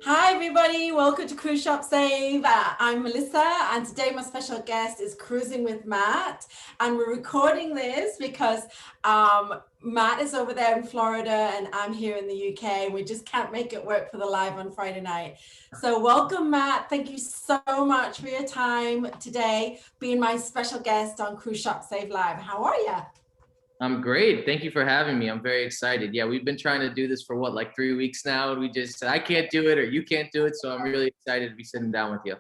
Hi everybody, welcome to Cruise Shop Save. I'm Melissa and today my special guest is Cruising with Matt, and we're recording this because Matt is over there in Florida and I'm here in the UK and we just can't make it work for the live on Friday night. So welcome Matt, thank you so much for your time today being my special guest on Cruise Shop Save Live. How are you? I'm great. Thank you for having me. I'm very excited. Yeah, we've been trying to do this for like 3 weeks now. And we just said, I can't do it or you can't do it. So I'm really excited to be sitting down with you.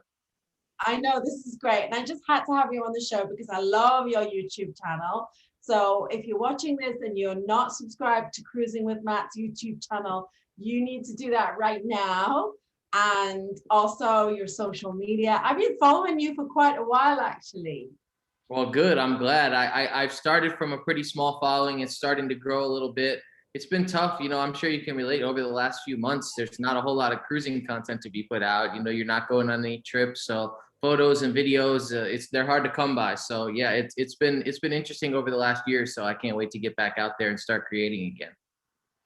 I know this is great. And I just had to have you on the show because I love your YouTube channel. So if you're watching this and you're not subscribed to Cruising with Matt's YouTube channel, you need to do that right now. And also your social media. I've been following you for quite a while, actually. Well, good. I'm glad. I've started from a pretty small following. It's starting to grow a little bit. It's been tough. I'm sure you can relate over the last few months. There's not a whole lot of cruising content to be put out. You're not going on any trips. So photos and videos, they're hard to come by. So yeah, it's been interesting over the last year. So I can't wait to get back out there and start creating again.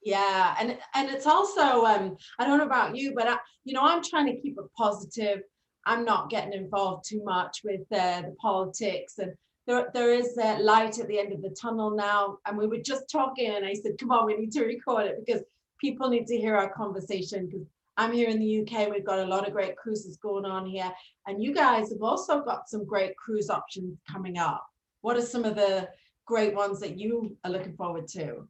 Yeah, and it's also I don't know about you, but I'm trying to keep it positive. I'm not getting involved too much with the politics, and there is light at the end of the tunnel now. And we were just talking, and I said, "Come on, we need to record it because people need to hear our conversation." Because I'm here in the UK, we've got a lot of great cruises going on here, and you guys have also got some great cruise options coming up. What are some of the great ones that you are looking forward to?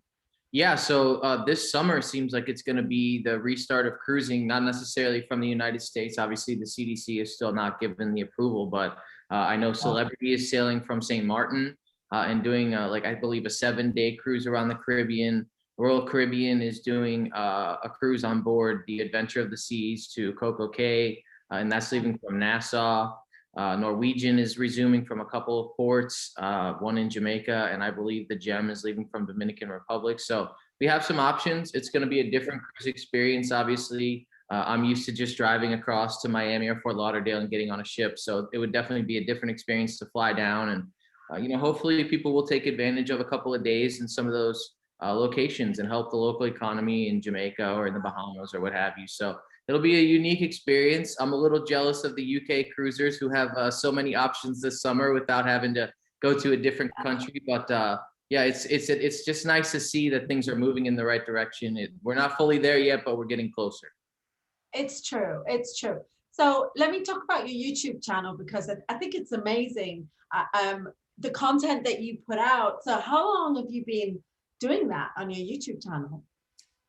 Yeah, so this summer seems like it's going to be the restart of cruising, not necessarily from the United States. Obviously, the CDC is still not given the approval, but I know Celebrity is sailing from St. Martin and doing, I believe, a 7-day cruise around the Caribbean. Royal Caribbean is doing a cruise on board the Adventure of the Seas to Coco Cay, and that's leaving from Nassau. Norwegian is resuming from a couple of ports, one in Jamaica, and I believe the Gem is leaving from Dominican Republic. So we have some options. It's going to be a different cruise experience, obviously. I'm used to just driving across to Miami or Fort Lauderdale and getting on a ship. So it would definitely be a different experience to fly down. And, hopefully people will take advantage of a couple of days in some of those locations and help the local economy in Jamaica or in the Bahamas or what have you. So it'll be a unique experience. I'm a little jealous of the UK cruisers who have so many options this summer without having to go to a different country. But yeah, it's just nice to see that things are moving in the right direction. We're not fully there yet, but we're getting closer. It's true. It's true. So let me talk about your YouTube channel because I think it's amazing. The content that you put out. So how long have you been doing that on your YouTube channel?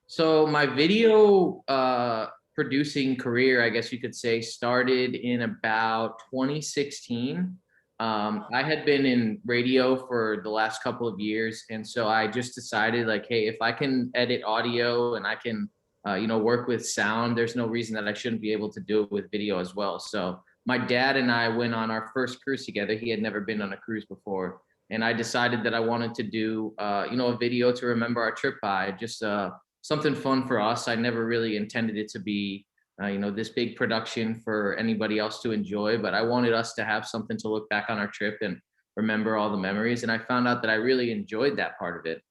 So my video producing career, I guess you could say, started in about 2016. I had been in radio for the last couple of years, and so I just decided, like, hey, if I can edit audio and I can, work with sound, there's no reason that I shouldn't be able to do it with video as well. So my dad and I went on our first cruise together. He had never been on a cruise before, and I decided that I wanted to do, a video to remember our trip by, just something fun for us. I never really intended it to be, this big production for anybody else to enjoy, but I wanted us to have something to look back on our trip and remember all the memories. And I found out that I really enjoyed that part of it.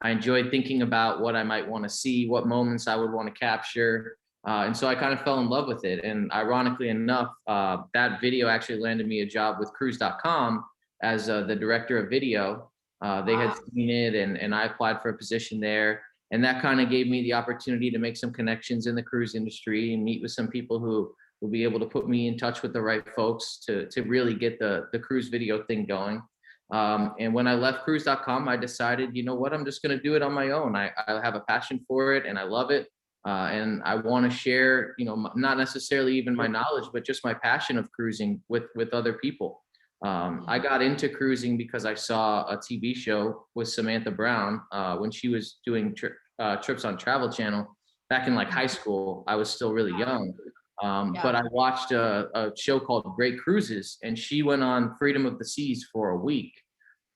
I enjoyed thinking about what I might want to see, what moments I would want to capture. And so I kind of fell in love with it. And ironically enough, that video actually landed me a job with cruise.com as the director of video. They had seen it and I applied for a position there. And that kind of gave me the opportunity to make some connections in the cruise industry and meet with some people who will be able to put me in touch with the right folks to really get the cruise video thing going. And when I left cruise.com, I decided, you know what, I'm just going to do it on my own. I have a passion for it and I love it. And I want to share, not necessarily even my knowledge, but just my passion of cruising with other people. I got into cruising because I saw a TV show with Samantha Brown when she was doing trips on Travel Channel back in like high school. I was still really young, but I watched a show called Great Cruises, and she went on Freedom of the Seas for a week.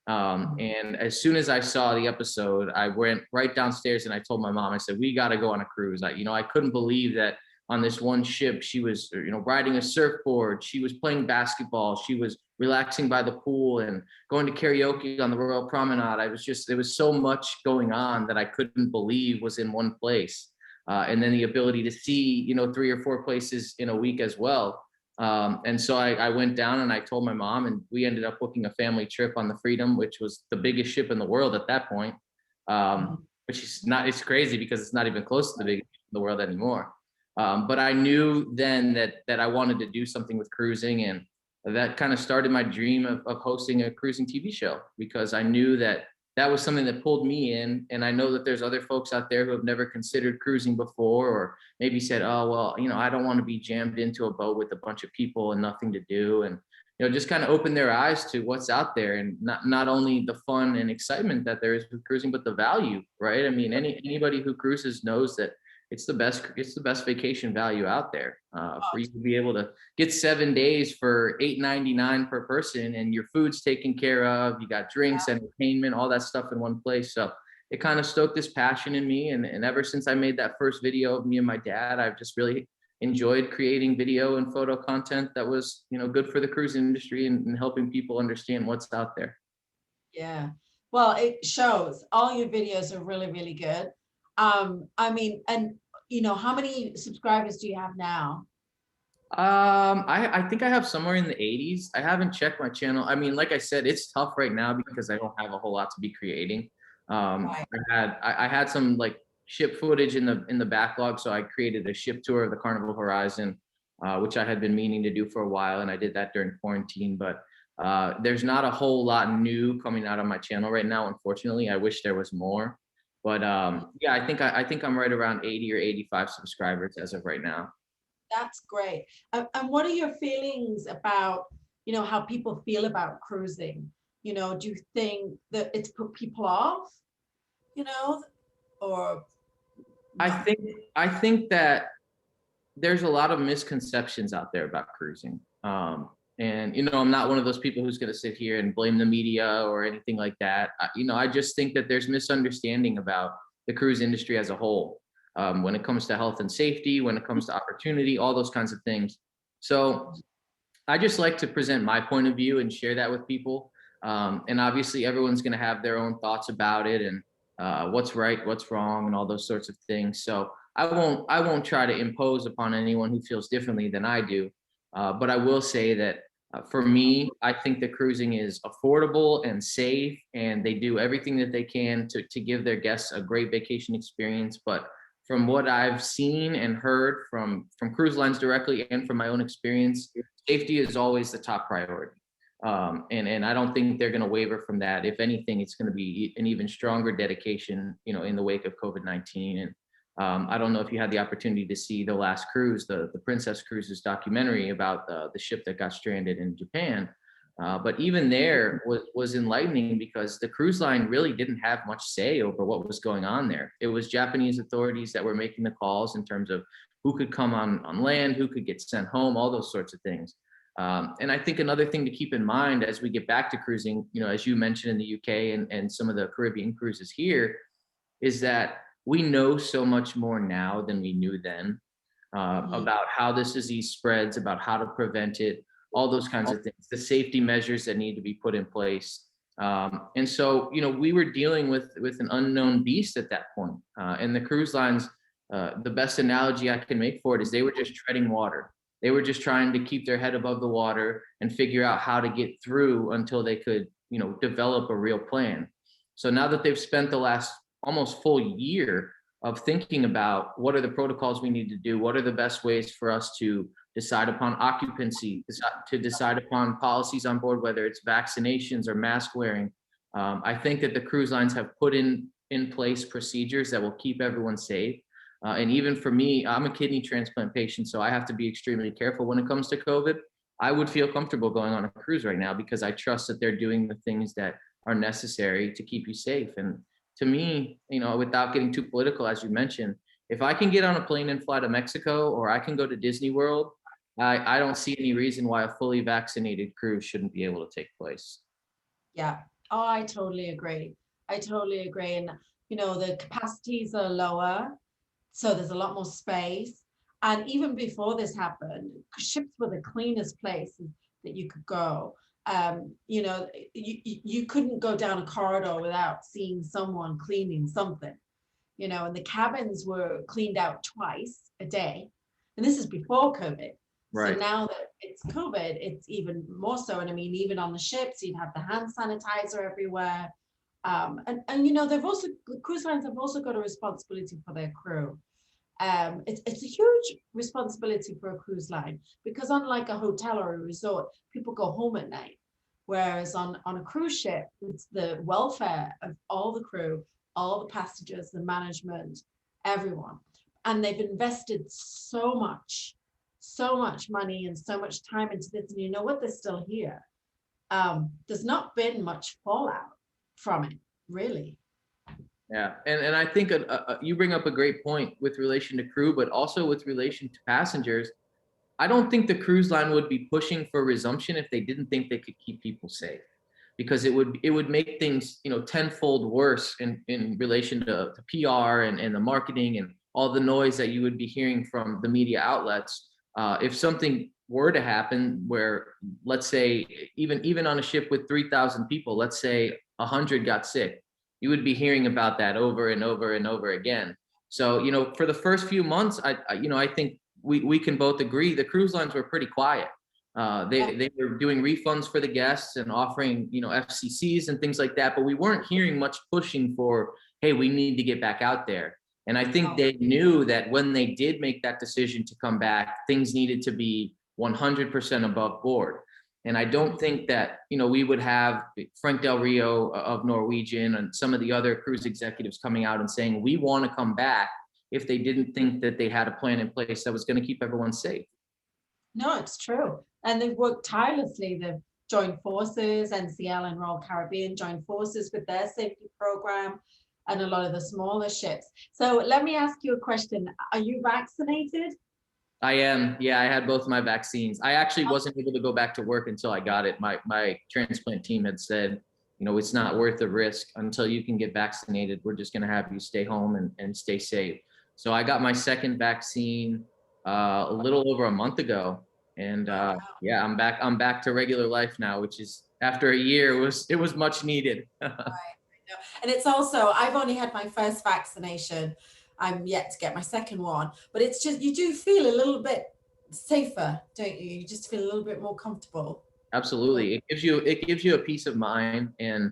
And as soon as I saw the episode, I went right downstairs and I told my mom, I said, we got to go on a cruise. I couldn't believe that on this one ship, she was, riding a surfboard. She was playing basketball. She was relaxing by the pool and going to karaoke on the Royal Promenade. There was so much going on that I couldn't believe was in one place. and then the ability to see, 3 or 4 places in a week as well. And so I went down and I told my mom, and we ended up booking a family trip on the Freedom, which was the biggest ship in the world at that point. Which is not, it's crazy because it's not even close to the biggest ship in the world anymore. But I knew then that I wanted to do something with cruising, and that kind of started my dream of hosting a cruising TV show, because I knew that was something that pulled me in. And I know that there's other folks out there who have never considered cruising before, or maybe said, oh, well, I don't want to be jammed into a boat with a bunch of people and nothing to do. And, just kind of open their eyes to what's out there, and not only the fun and excitement that there is with cruising, but the value, right? I mean, anybody who cruises knows that it's the best vacation value out there, for you to be able to get 7 days for $8.99 per person, and your food's taken care of. You got drinks, entertainment, all that stuff in one place. So it kind of stoked this passion in me. And ever since I made that first video of me and my dad, I've just really enjoyed creating video and photo content that was, good for the cruise industry, and helping people understand what's out there. Yeah. Well, it shows. All your videos are really, really good. I mean, and how many subscribers do you have now? I think I have somewhere in the 80s. I haven't checked my channel. I mean, like I said, it's tough right now because I don't have a whole lot to be creating. Right. I had some like ship footage in the backlog, so I created a ship tour of the Carnival Horizon, which I had been meaning to do for a while, and I did that during quarantine. But there's not a whole lot new coming out on my channel right now, unfortunately. I wish there was more. But yeah, I think I'm right around 80 or 85 subscribers as of right now. That's great. And what are your feelings about, how people feel about cruising? Do you think that it's put people off, or I not? think I think that there's a lot of misconceptions out there about cruising. And I'm not one of those people who's going to sit here and blame the media or anything like that. I just think that there's misunderstanding about the cruise industry as a whole, when it comes to health and safety, when it comes to opportunity, all those kinds of things. So I just like to present my point of view and share that with people. And obviously, everyone's going to have their own thoughts about it, and what's right, what's wrong, and all those sorts of things. So I won't try to impose upon anyone who feels differently than I do. But I will say that for me, I think that cruising is affordable and safe, and they do everything that they can to give their guests a great vacation experience. But from what I've seen and heard from cruise lines directly, and from my own experience, safety is always the top priority. And I don't think they're going to waver from that. If anything, it's going to be an even stronger dedication, in the wake of COVID-19. And I don't know if you had the opportunity to see the last cruise, the Princess Cruises documentary about the ship that got stranded in Japan. But even there was enlightening, because the cruise line really didn't have much say over what was going on there. It was Japanese authorities that were making the calls in terms of who could come on land, who could get sent home, all those sorts of things. And I think another thing to keep in mind as we get back to cruising, as you mentioned in the UK and some of the Caribbean cruises here, is that we know so much more now than we knew then, about how this disease spreads, about how to prevent it, all those kinds of things, the safety measures that need to be put in place. And so, we were dealing with an unknown beast at that point. And the cruise lines, the best analogy I can make for it is they were just treading water. They were just trying to keep their head above the water and figure out how to get through until they could, develop a real plan. So now that they've spent the last almost full year of thinking about what are the protocols we need to do, what are the best ways for us to decide upon occupancy, to decide upon policies on board, whether it's vaccinations or mask wearing. I think that the cruise lines have put in place procedures that will keep everyone safe. And even for me, I'm a kidney transplant patient, so I have to be extremely careful when it comes to COVID. I would feel comfortable going on a cruise right now because I trust that they're doing the things that are necessary to keep you safe. And to me, without getting too political, as you mentioned, if I can get on a plane and fly to Mexico, or I can go to Disney World, I don't see any reason why a fully vaccinated cruise shouldn't be able to take place. Yeah. Oh, I totally agree. I totally agree. And, the capacities are lower, so there's a lot more space. And even before this happened, ships were the cleanest places that you could go. You couldn't go down a corridor without seeing someone cleaning something. you know, and the cabins were cleaned out twice a day. And this is before COVID. Right. So now that it's COVID, it's even more so. And I mean, even on the ships, you'd have the hand sanitizer everywhere. And you know, cruise lines have also got a responsibility for their crew. It's a huge responsibility for a cruise line, because unlike a hotel or a resort, people go home at night. Whereas on a cruise ship, it's the welfare of all the crew, all the passengers, the management, everyone. And they've invested so much money and so much time into this. And you know what? They're still here. There's not been much fallout from it, really. Yeah, and I think you bring up a great point with relation to crew, but also with relation to passengers. I don't think the cruise line would be pushing for resumption if they didn't think they could keep people safe, because it would make things, you know, tenfold worse in relation to PR and the marketing and all the noise that you would be hearing from the media outlets. If something were to happen where, let's say, even on a ship with 3,000 people, let's say 100 got sick, you would be hearing about that over and over and over again. So, you know, for the first few months, I think we can both agree the cruise lines were pretty quiet. They were doing refunds for the guests and offering, you know, FCCs and things like that, but we weren't hearing much pushing for, hey, we need to get back out there. And I think they knew that when they did make that decision to come back, things needed to be 100% above board. And I don't think that, you know, we would have Frank Del Rio of Norwegian and some of the other cruise executives coming out and saying, we want to come back, if they didn't think that they had a plan in place that was going to keep everyone safe. No, it's true. And they've worked tirelessly. They've joined forces, NCL and Royal Caribbean joined forces with their safety program, and a lot of the smaller ships. So let me ask you a question. Are you vaccinated? I am. Yeah, I had both my vaccines. I actually wasn't able to go back to work until I got it. My transplant team had said, you know, it's not worth the risk until you can get vaccinated. We're just going to have you stay home and stay safe. So I got my second vaccine a little over a month ago, and yeah, I'm back to regular life now, which is, after a year, it was much needed. And it's also, I've only had my first vaccination. I'm yet to get my second one, but it's just, you do feel a little bit safer, don't you? You just feel a little bit more comfortable. Absolutely. It gives you a peace of mind, and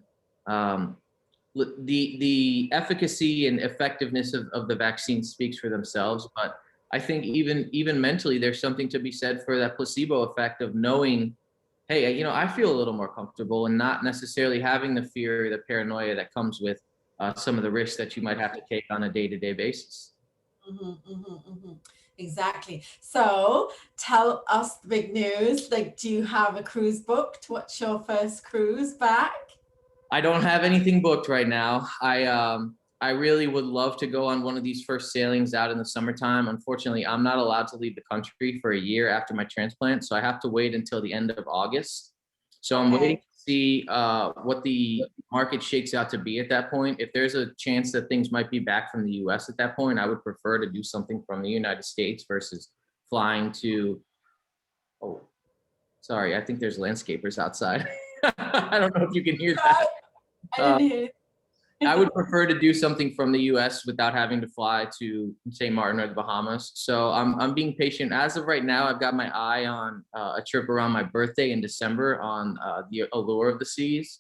the efficacy and effectiveness of the vaccine speaks for themselves. But I think even mentally, there's something to be said for that placebo effect of knowing, hey, you know, I feel a little more comfortable, and not necessarily having the fear or the paranoia that comes with some of the risks that you might have to take on a day-to-day basis. Exactly. So tell us the big news. Like, do you have a cruise booked? What's your first cruise back? I don't have anything booked right now. I really would love to go on one of these first sailings out in the summertime. Unfortunately, I'm not allowed to leave the country for a year after my transplant, so I have to wait until the end of August. So I'm waiting to see what the market shakes out to be at that point. If there's a chance that things might be back from the US at that point, I would prefer to do something from the United States versus flying to, oh, sorry, I think there's landscapers outside. I don't know if you can hear that. I didn't hear. I would prefer to do something from the US without having to fly to St. Martin or the Bahamas. So I'm being patient. As of right now, I've got my eye on a trip around my birthday in December on the Allure of the Seas.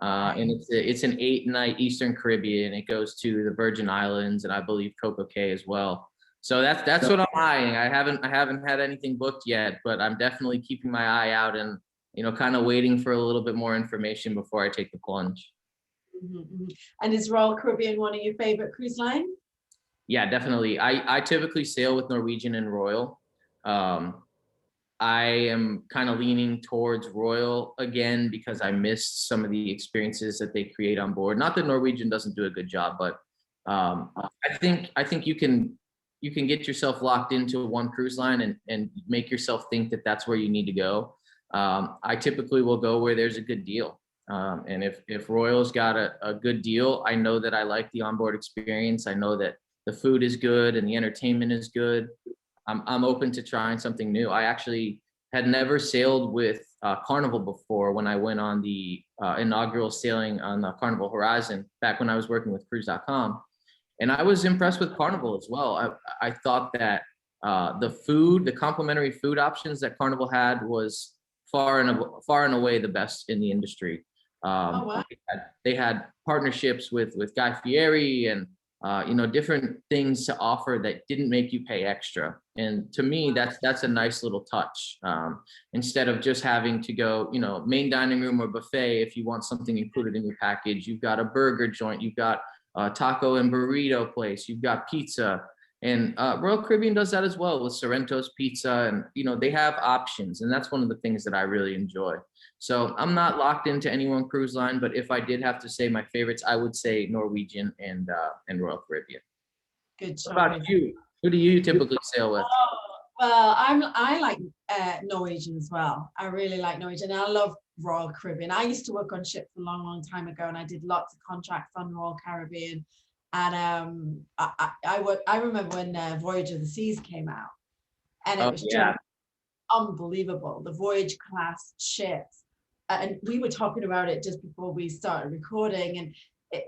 And it's an 8-night Eastern Caribbean. It goes to the Virgin Islands and I believe Coco Cay as well. So that's what I'm eyeing. I haven't had anything booked yet, but I'm definitely keeping my eye out and, you know, kind of waiting for a little bit more information before I take the plunge. And is Royal Caribbean one of your favorite cruise lines? Yeah, definitely. I typically sail with Norwegian and Royal. I am kind of leaning towards Royal again because I missed some of the experiences that they create on board. Not that Norwegian doesn't do a good job, but I think you can get yourself locked into one cruise line and make yourself think that that's where you need to go. I typically will go where there's a good deal. And if Royal's got a good deal, I know that I like the onboard experience. I know that the food is good and the entertainment is good. I'm open to trying something new. I actually had never sailed with Carnival before when I went on the inaugural sailing on the Carnival Horizon back when I was working with Cruise.com. And I was impressed with Carnival as well. I thought that the complimentary food options that Carnival had was far and away the best in the industry. Oh, wow. They had partnerships with Guy Fieri and different things to offer that didn't make you pay extra. And to me, that's a nice little touch. Instead of just having to go, main dining room or buffet, if you want something included in your package, you've got a burger joint, you've got a taco and burrito place, you've got pizza. And Royal Caribbean does that as well with Sorrento's Pizza, and they have options, and that's one of the things that I really enjoy. So I'm not locked into any one cruise line, but if I did have to say my favorites, I would say Norwegian and Royal Caribbean. Good What about choice. you? Who do you typically sail with? Oh, well, I like Norwegian as well. I really like Norwegian. I love Royal Caribbean. I used to work on ships a long, long time ago, and I did lots of contracts on Royal Caribbean. And I remember when Voyage of the Seas came out, and it Oh was yeah, just unbelievable. The Voyage class ships, and we were talking about it just before we started recording, and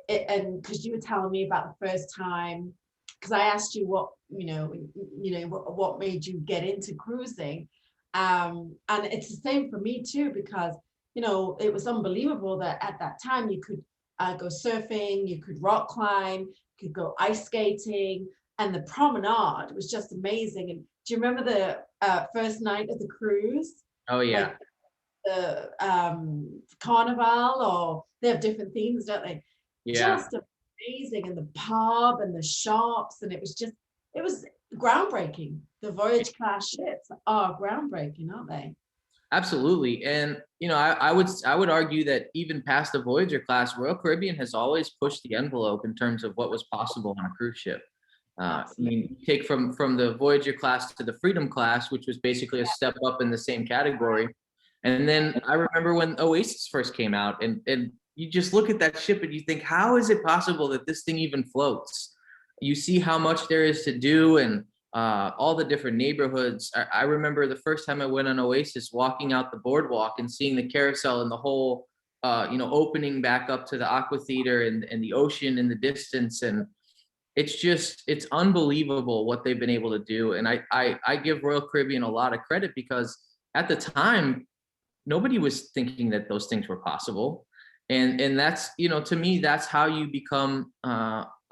and because you were telling me about the first time, because I asked you what made you get into cruising, and it's the same for me too, because it was unbelievable that at that time you could go surfing, you could rock climb, you could go ice skating, and the promenade was just amazing. And do you remember the first night of the cruise? oh yeah, Like the carnival, or they have different themes, don't they? yeah. Just amazing. And the pub and the shops, and it was groundbreaking. The Voyage class ships are groundbreaking, aren't they? Absolutely. And I would argue that even past the Voyager class, Royal Caribbean has always pushed the envelope in terms of what was possible on a cruise ship. I Absolutely. mean, you take from the Voyager class to the Freedom class, which was basically a step up in the same category. And then I remember when Oasis first came out, and you just look at that ship and you think, how is it possible that this thing even floats? You see how much there is to do, and all the different neighborhoods. I remember the first time I went on Oasis, walking out the boardwalk and seeing the carousel and the whole, opening back up to the Aqua Theater and the ocean in the distance. And it's unbelievable what they've been able to do. And I give Royal Caribbean a lot of credit, because at the time, nobody was thinking that those things were possible. And that's, to me, that's how you become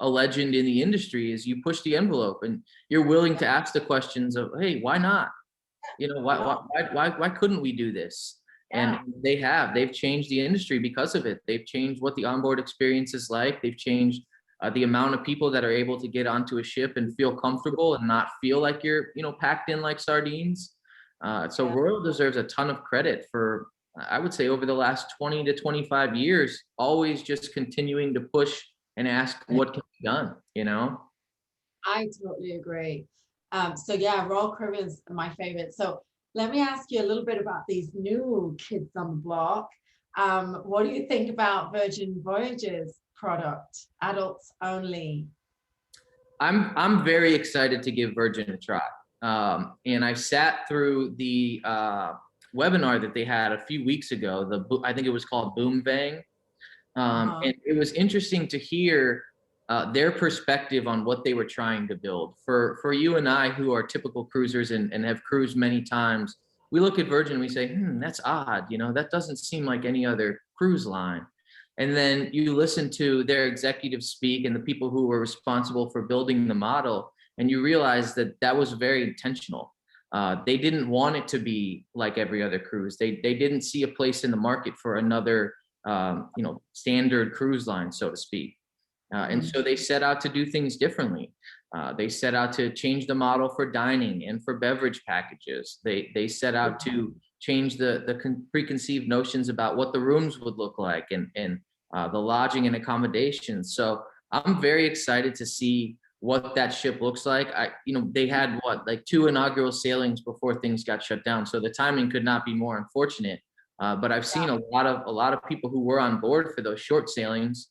a legend in the industry, is you push the envelope and you're willing to ask the questions of, hey, why not? Why couldn't we do this? And they've changed the industry because of it. They've changed what the onboard experience is like. They've changed the amount of people that are able to get onto a ship and feel comfortable and not feel like you're, packed in like sardines. So Royal deserves a ton of credit for, I would say, over the last 20 to 25 years, always just continuing to push and ask what can be done. I totally agree. So yeah, Royal Caribbean's my favorite. So let me ask you a little bit about these new kids on the block. What do you think about Virgin Voyages product, adults only? I'm very excited to give Virgin a try. And I sat through the webinar that they had a few weeks ago. I think it was called Boom Bang. And it was interesting to hear their perspective on what they were trying to build. For you and I, who are typical cruisers and have cruised many times, we look at Virgin and we say, that's odd. That doesn't seem like any other cruise line. And then you listen to their executives speak and the people who were responsible for building the model, and you realize that that was very intentional. They didn't want it to be like every other cruise. They didn't see a place in the market for another standard cruise line, so to speak. And so they set out to do things differently. They set out to change the model for dining and for beverage packages. They set out to change the preconceived notions about what the rooms would look like, and the lodging and accommodations. So I'm very excited to see what that ship looks like. They had like 2 inaugural sailings before things got shut down, so the timing could not be more unfortunate. But I've seen a lot of people who were on board for those short sailings,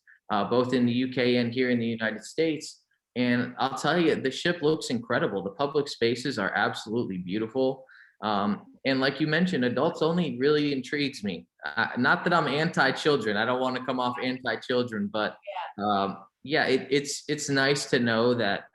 both in the UK and here in the United States. And I'll tell you, the ship looks incredible. The public spaces are absolutely beautiful. And like you mentioned, adults only really intrigues me. Not that I'm anti-children. I don't want to come off anti-children, but yeah, it's nice to know that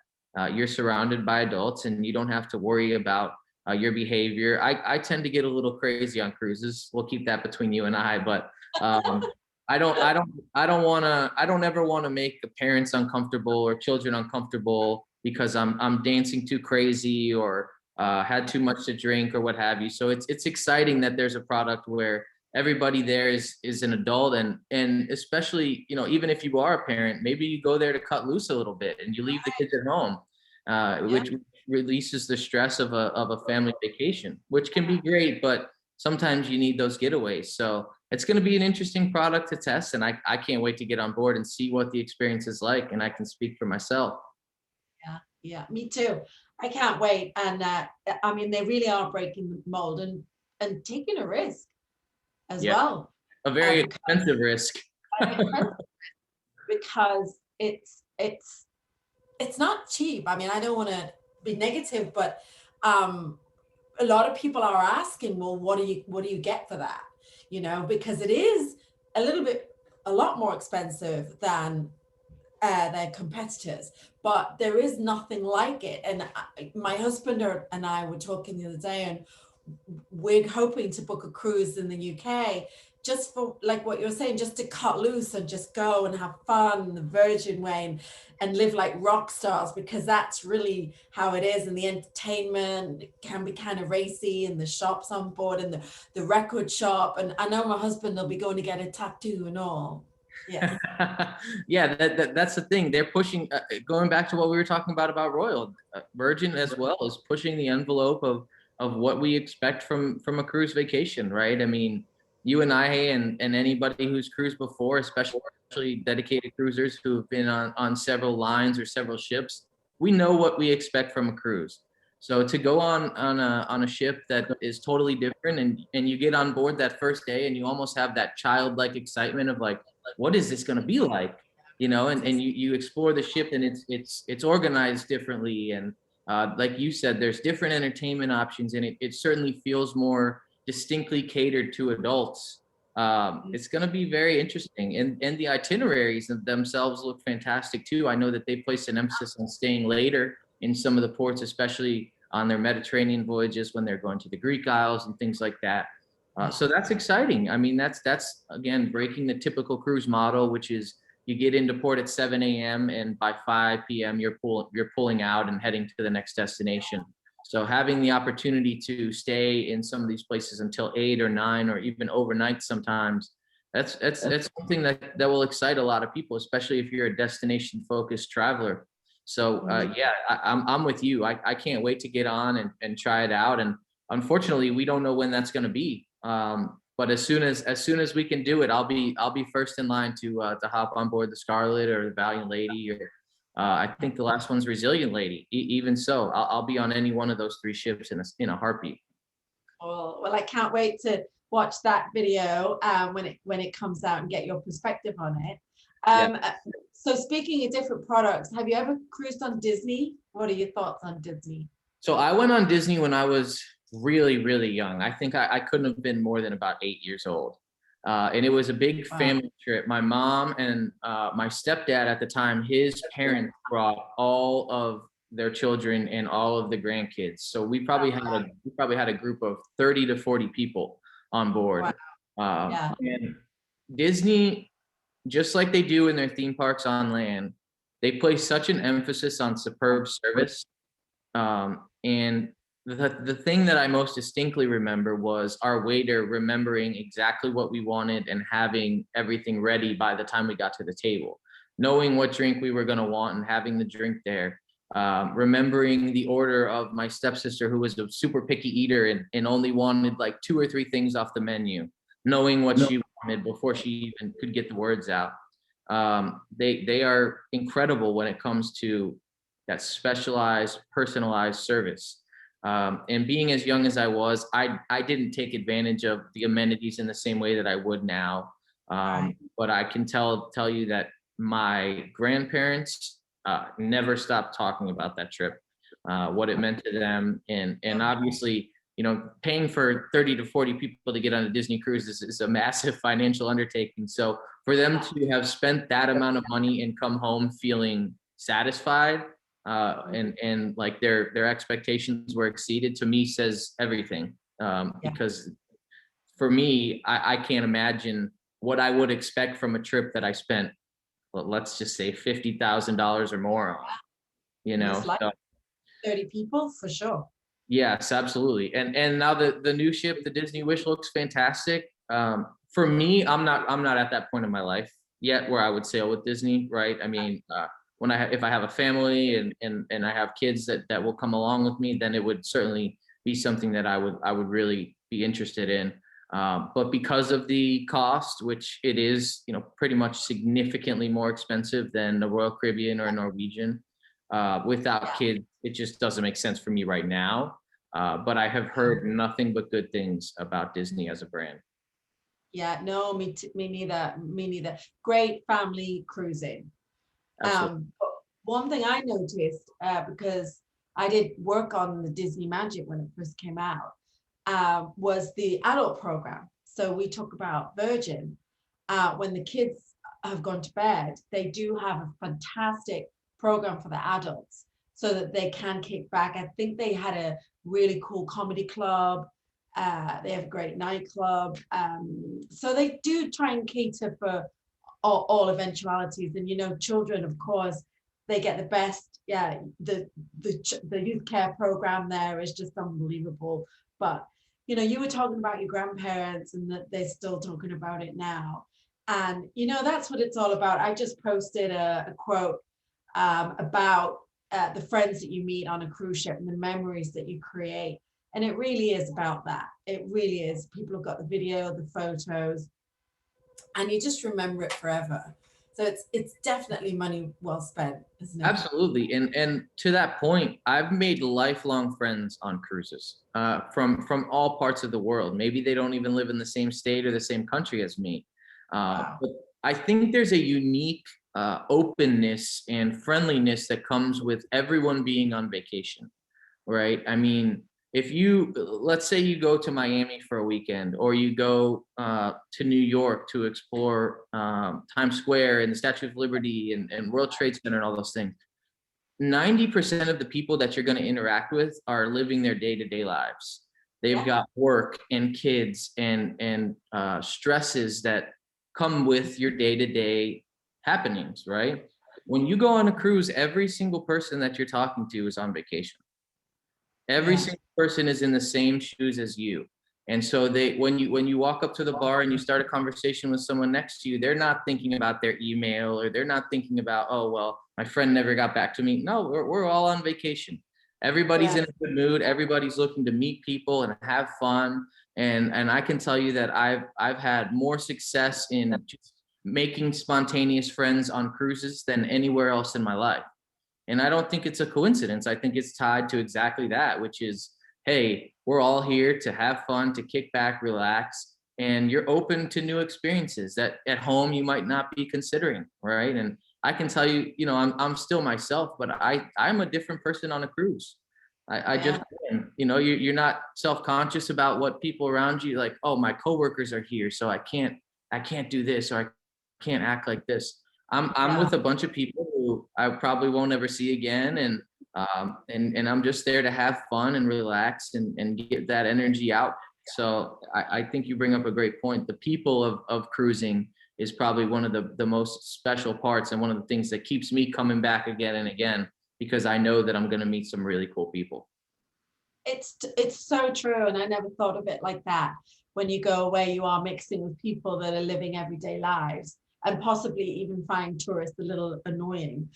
you're surrounded by adults and you don't have to worry about your behavior. I tend to get a little crazy on cruises. We'll keep that between you and I, but I don't ever want to make the parents uncomfortable or children uncomfortable because I'm dancing too crazy or had too much to drink or what have you. So it's exciting that there's a product where everybody there is an adult, and especially, you know, even if you are a parent, maybe you go there to cut loose a little bit and you leave the kids at home, Yeah. which releases the stress of a family vacation, which can be great, but sometimes you need those getaways. So it's going to be an interesting product to test, and I can't wait to get on board and see what the experience is like, and I can speak for myself. Yeah, yeah, me too. I can't wait. And I mean, they really are breaking the mold and taking a risk as Yeah, well. a very Because expensive risk. because it's not cheap. I mean, I don't want to be negative, but um, a lot of people are asking, well, what do you get for that? You know, because it is a lot more expensive than their competitors, but there is nothing like it. And my husband and I were talking the other day, and we're hoping to book a cruise in the UK just for, like what you're saying, just to cut loose and just go and have fun the Virgin way, and live like rock stars, because that's really how it is. And the entertainment can be kind of racy, and the shops on board, and the record shop. And I know my husband will be going to get a tattoo and all. Yes. Yeah, that's the thing. They're pushing, going back to what we were talking about Royal, Virgin as well is pushing the envelope of what we expect from a cruise vacation, right? I mean, you and I and anybody who's cruised before, especially dedicated cruisers who've been on several lines or several ships, we know what we expect from a cruise. So to go on a ship that is totally different, and you get on board that first day and you almost have that childlike excitement of like, what is this going to be like, you know, and you explore the ship, and it's organized differently, and like you said, there's different entertainment options, and it certainly feels more distinctly catered to adults. It's going to be very interesting, and the itineraries themselves look fantastic too. I know that they placed an emphasis on staying later in some of the ports, especially on their Mediterranean voyages when they're going to the Greek Isles and things like that. So that's exciting. I mean, that's again breaking the typical cruise model, which is you get into port at 7 a.m. and by 5 p.m. you're pulling out and heading to the next destination. So having the opportunity to stay in some of these places until 8 or 9 or even overnight sometimes, that's something that will excite a lot of people, especially if you're a destination focused traveler. So yeah, I'm with you. I can't wait to get on and try it out. And unfortunately, we don't know when that's going to be. But as soon as we can do it, I'll be first in line to hop on board the Scarlet or the Valiant Lady, or I think the last one's Resilient Lady. Even so, I'll be on any one of those three ships in a heartbeat. Well, I can't wait to watch that video when it comes out and get your perspective on it. Yeah. So speaking of different products, have you ever cruised on Disney? What are your thoughts on Disney? So I went on Disney when I was really, really young. I think I couldn't have been more than about 8 years old. And it was a big Wow. family trip. My mom and my stepdad at the time, his parents brought all of their children and all of the grandkids. So we probably had a group of 30 to 40 people on board. Wow. Yeah. And Disney, just like they do in their theme parks on land, they place such an emphasis on superb service. And the thing that I most distinctly remember was our waiter remembering exactly what we wanted and having everything ready by the time we got to the table, knowing what drink we were going to want and having the drink there. Remembering the order of my stepsister, who was a super picky eater and only wanted like 2 or 3 things off the menu, knowing what she wanted before she even could get the words out. They are incredible when it comes to that specialized, personalized service. And being as young as I was, I didn't take advantage of the amenities in the same way that I would now. But I can tell you that my grandparents never stopped talking about that trip, what it meant to them, and obviously, paying for 30 to 40 people to get on a Disney cruise is a massive financial undertaking. So for them to have spent that amount of money and come home feeling satisfied, and like their expectations were exceeded, to me says everything. Because for me, I can't imagine what I would expect from a trip that I spent, well, let's just say $50,000 or more on, Like so, 30 people for sure. yes, absolutely. And now the new ship, the Disney Wish, looks fantastic. For me, I'm not at that point in my life yet where I would sail with Disney, right? I mean, if I have a family and I have kids that will come along with me, then it would certainly be something that I would really be interested in. But because of the cost, which it is, pretty much significantly more expensive than the Royal Caribbean or Norwegian, without kids, it just doesn't make sense for me right now. But I have heard nothing but good things about Disney as a brand. Yeah, no, me neither. Me neither. Great family cruising. Absolutely. But one thing I noticed, because I did work on the Disney Magic when it first came out, was the adult program. So we talk about Virgin. When the kids have gone to bed, they do have a fantastic program for the adults so that they can kick back. I think they had a really cool comedy club. They have a great nightclub. So they do try and cater for all eventualities. And, children, of course, they get the best. Yeah, the youth care program there is just unbelievable. But, you were talking about your grandparents and that they're still talking about it now. And, that's what it's all about. I just posted a quote about the friends that you meet on a cruise ship and the memories that you create. And it really is about that. It really is. People have got the video, the photos, and you just remember it forever. So it's definitely money well spent, isn't it? Absolutely. And to that point, I've made lifelong friends on cruises, from all parts of the world. Maybe they don't even live in the same state or the same country as me. Wow. But I think there's a unique openness and friendliness that comes with everyone being on vacation, right? I mean, let's say you go to Miami for a weekend, or you go to New York to explore Times Square and the Statue of Liberty and World Trade Center and all those things. 90% of the people that you're going to interact with are living their day-to-day lives. They've got work and kids and stresses that come with your day-to-day happenings, right? When you go on a cruise, every single person that you're talking to is on vacation. Every single person is in the same shoes as you. And so when you walk up to the bar and you start a conversation with someone next to you, they're not thinking about their email, or they're not thinking about, oh, well, my friend never got back to me. No, we're all on vacation. Everybody's in a good mood. Everybody's looking to meet people and have fun. And I can tell you that I've had more success in just making spontaneous friends on cruises than anywhere else in my life. And I don't think it's a coincidence. I think it's tied to exactly that, which is, hey, we're all here to have fun, to kick back, relax, and you're open to new experiences that at home you might not be considering, right? And I can tell you, I'm still myself, but I'm a different person on a cruise. I just am. You're not self-conscious about what people around you, like, oh, my coworkers are here, so I can't do this, or I can't act like this. I'm with a bunch of people who I probably won't ever see again, and I'm just there to have fun and relax and get that energy out. So I think you bring up a great point. The people of cruising is probably one of the most special parts, and one of the things that keeps me coming back again and again, because I know that I'm going to meet some really cool people. It's so true, and I never thought of it like that. When you go away, you are mixing with people that are living everyday lives, and possibly even find tourists a little annoying.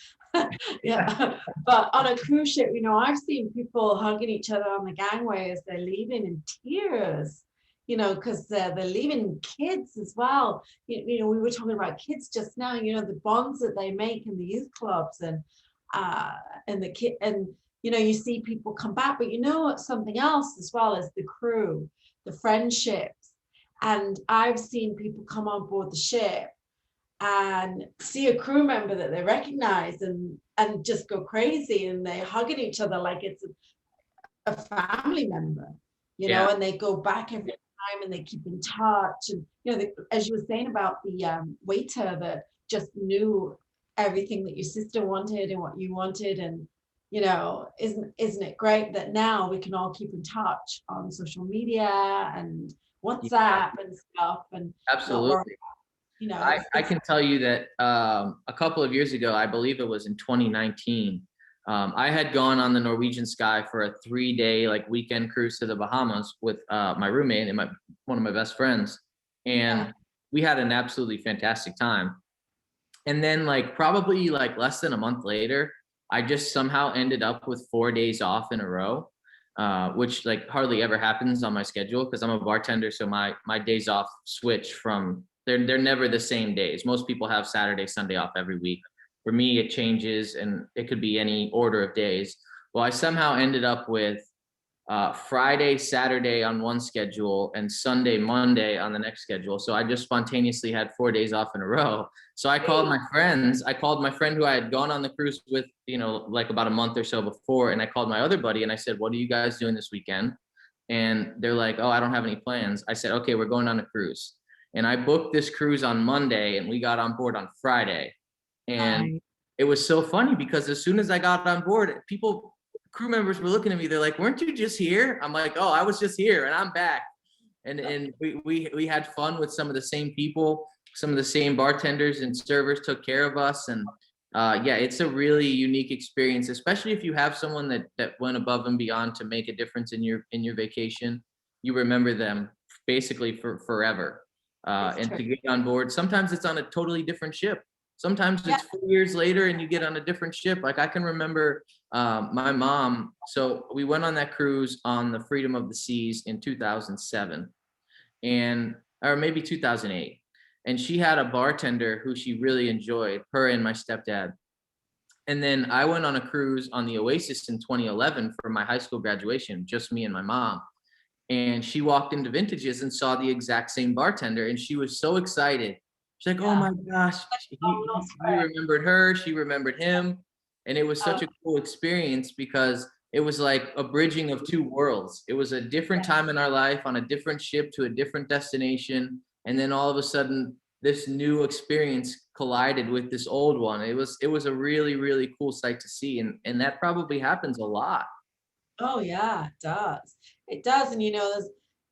Yeah. But on a cruise ship, I've seen people hugging each other on the gangway as they're leaving in tears, because they're leaving kids as well. We were talking about kids just now, the bonds that they make in the youth clubs and the kid, and you see people come back, but something else as well as the crew, the friendships. And I've seen people come on board the ship and see a crew member that they recognize and just go crazy, and they're hugging each other like it's a family member. Yeah. and they go back every time and they keep in touch. And, as you were saying about the waiter that just knew everything that your sister wanted and what you wanted. And, isn't it great that now we can all keep in touch on social media and Yeah, WhatsApp and stuff and not worry, absolutely. I it's can tell you that a couple of years ago, I believe it was in 2019, I had gone on the Norwegian Sky for a 3-day like weekend cruise to the Bahamas with my roommate and one of my best friends, yeah. and we had an absolutely fantastic time. And then like probably like less than a month later, I just somehow ended up with 4 days off in a row, which like hardly ever happens on my schedule because I'm a bartender. So my days off switch from they're never the same days. Most people have Saturday, Sunday off every week. For me, it changes and it could be any order of days. Well, I somehow ended up with Friday, Saturday on one schedule and Sunday, Monday on the next schedule. So I just spontaneously had 4 days off in a row. So I called my friends. I called my friend who I had gone on the cruise with, like about a month or so before. And I called my other buddy and I said, "What are you guys doing this weekend?" And they're like, "Oh, I don't have any plans." I said, "Okay, we're going on a cruise." And I booked this cruise on Monday and we got on board on Friday. And Nice. it was so funny because as soon as I got on board, crew members were looking at me. They're like, "Weren't you just here?" I'm like, "Oh, I was just here and I'm back." And we had fun with some of the same people, some of the same bartenders and servers took care of us. And yeah, it's a really unique experience, especially if you have someone that went above and beyond to make a difference in your vacation. You remember them basically for forever. It's And true. to get on board, sometimes it's on a totally different ship. Sometimes Yeah. it's 4 years later and you get on a different ship. Like I can remember my mom. So we went on that cruise on the Freedom of the Seas in 2007 and or maybe 2008. And she had a bartender who she really enjoyed, her and my stepdad. And then I went on a cruise on the Oasis in 2011 for my high school graduation, just me and my mom. And she walked into Vintages and saw the exact same bartender, and she was so excited. She's like, "Oh Yeah. my gosh, Oh, lost he remembered her, she remembered him." And it was friend. such a cool experience because it was like a bridging of two worlds. It was a different Yeah. time in our life on a different ship to a different destination. And then all of a sudden, this new experience collided with this old one. It was a really, really cool sight to see. And that probably happens a lot. Oh yeah, it does. It does. And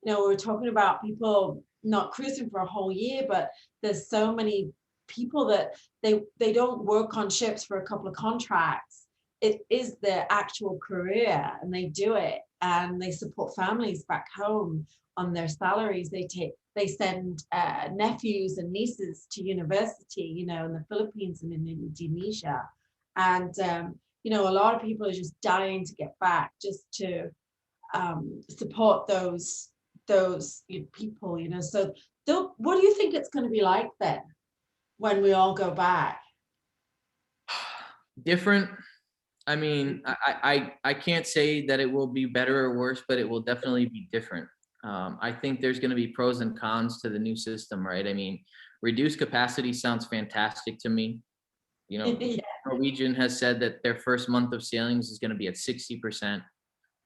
we're talking about people not cruising for a whole year, but there's so many people that they don't work on ships for a couple of contracts. It is their actual career and they do it and they support families back home on their salaries. They send nephews and nieces to university, in the Philippines and in Indonesia. And a lot of people are just dying to get back just to support those people. So what do you think it's going to be like then when we all go back? Different. I mean, I can't say that it will be better or worse, but it will definitely be different. I think there's going to be pros and cons to the new system, right? I mean, reduced capacity sounds fantastic to me. You know, Yeah, Norwegian has said that their first month of sailings is going to be at 60%.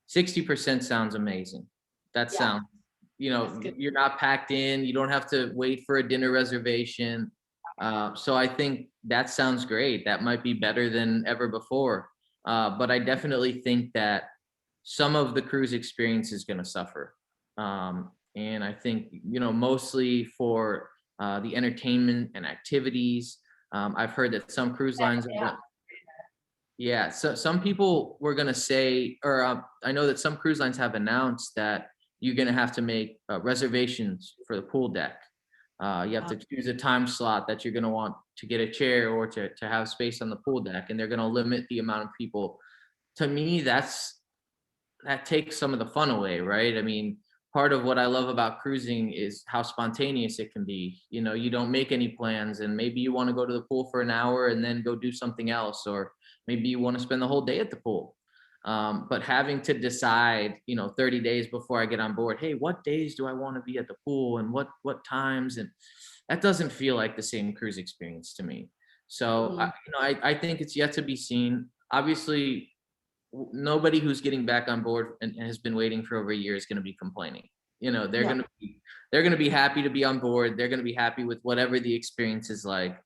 60% sounds amazing. That yeah, sounds, that's good. you're not packed in, you don't have to wait for a dinner reservation. So I think that sounds great. That might be better than ever before. But I definitely think that some of the cruise experience is going to suffer. And I think, mostly for the entertainment and activities. I've heard that some cruise lines are Yeah, yeah, so some people were gonna say, or I know that some cruise lines have announced that you're gonna have to make reservations for the pool deck. You have yeah. to choose a time slot that you're gonna want to get a chair or to have space on the pool deck, and they're gonna limit the amount of people. To me, that takes some of the fun away, right? I mean, part of what I love about cruising is how spontaneous it can be. You don't make any plans, and maybe you want to go to the pool for an hour and then go do something else, or maybe you want to spend the whole day at the pool. But having to decide, 30 days before I get on board, hey, what days do I want to be at the pool and what times? And that doesn't feel like the same cruise experience to me. So, Mhm. I think it's yet to be seen. Obviously, nobody who's getting back on board and has been waiting for over a year is going to be complaining. You know, they're Yeah. going to be happy to be on board. They're going to be happy with whatever the experience is like.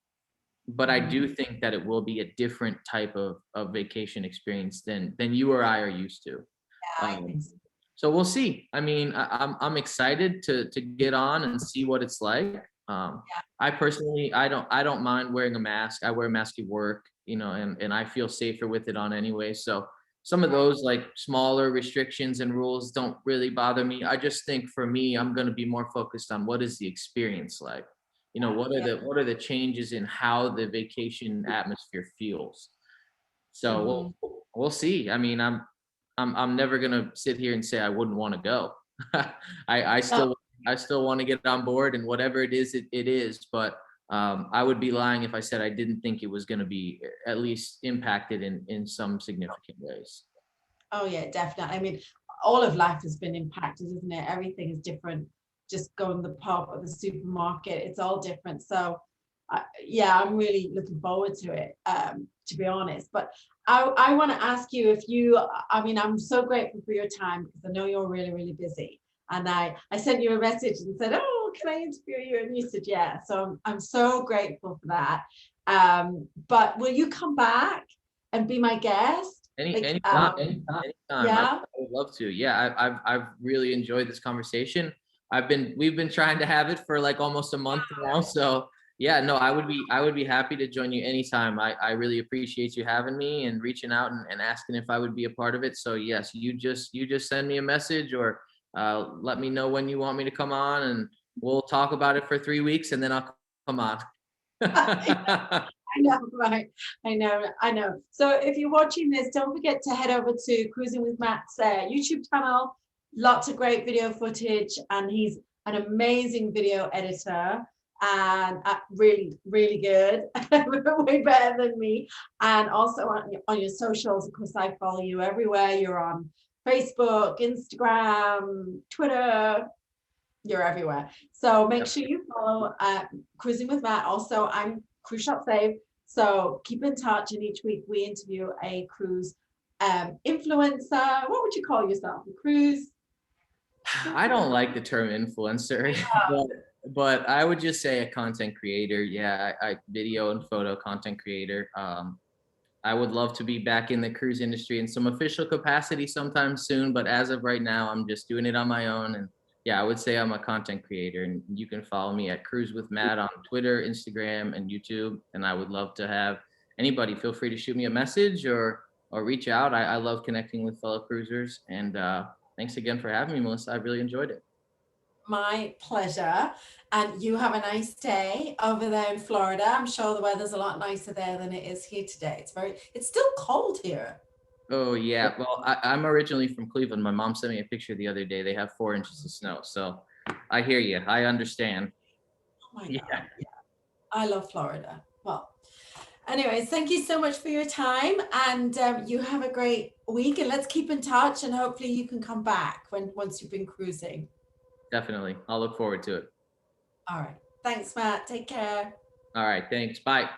But I do think that it will be a different type of vacation experience than you or I are used to. Yeah, I think so. So we'll see. I mean, I'm excited to get on and see what it's like. I personally, I don't mind wearing a mask. I wear a mask at work, you know, and I feel safer with it on anyway. So some of those like smaller restrictions and rules don't really bother me. I just think for me, I'm going to be more focused on what is the experience like. You know, what are the changes in how the vacation atmosphere feels. So we'll see. I mean, I'm never gonna sit here and say I wouldn't want to go. I No, still want to get on board, and whatever it is, it is. But I would be lying if I said I didn't think it was going to be at least impacted in some significant ways. oh yeah, definitely. I mean, all of life has been impacted, isn't it? Everything is different. Just going to the pub or the supermarket, it's all different. So, yeah, I'm really looking forward to it, to be honest. But I want to ask you if you, I mean, I'm so grateful for your time because I know you're really, really busy. And I sent you a message and said, oh, can I interview you? And you said, yeah. So I'm so grateful for that. But will you come back and be my guest? Like, Anytime. yeah. I would love to. Yeah, I've really enjoyed this conversation. We've been trying to have it for like almost a month now. So yeah, no, I would be happy to join you anytime. I really appreciate you having me and reaching out and asking if I would be a part of it. So yes, you just send me a message or let me know when you want me to come on, and we'll talk about it for 3 weeks, and then I'll come on. I know, right? I know. So if you're watching this, don't forget to head over to Cruising with Matt's YouTube channel. Lots of great video footage, and he's an amazing video editor and really, really good, way better than me. And also on your socials, of course, I follow you everywhere. You're on Facebook, Instagram, Twitter. You're everywhere. So make sure you follow Cruising with Matt. Also, I'm Cruise Shop Save. So keep in touch, and each week we interview a cruise influencer. What would you call yourself? A cruise? I don't like the term influencer, but I would just say a content creator. Yeah, I video and photo content creator. I would love to be back in the cruise industry in some official capacity sometime soon, but as of right now, I'm just doing it on my own. And yeah, I would say I'm a content creator, and you can follow me at Cruise with Matt on Twitter, Instagram, and YouTube. And I would love to have anybody feel free to shoot me a message or reach out. I love connecting with fellow cruisers. And thanks again for having me, Melissa. I really enjoyed it. My pleasure. And you have a nice day over there in Florida. I'm sure the weather's a lot nicer there than it is here today. It's still cold here. Oh yeah. Well, I'm originally from Cleveland. My mom sent me a picture the other day. They have 4 inches of snow. So I hear you. I understand. Oh my God. Yeah. I love Florida. Well, anyways, thank you so much for your time, and you have a great week, and let's keep in touch, and hopefully you can come back once you've been cruising. Definitely. I'll look forward to it. All right. Thanks, Matt. Take care. All right. Thanks. Bye.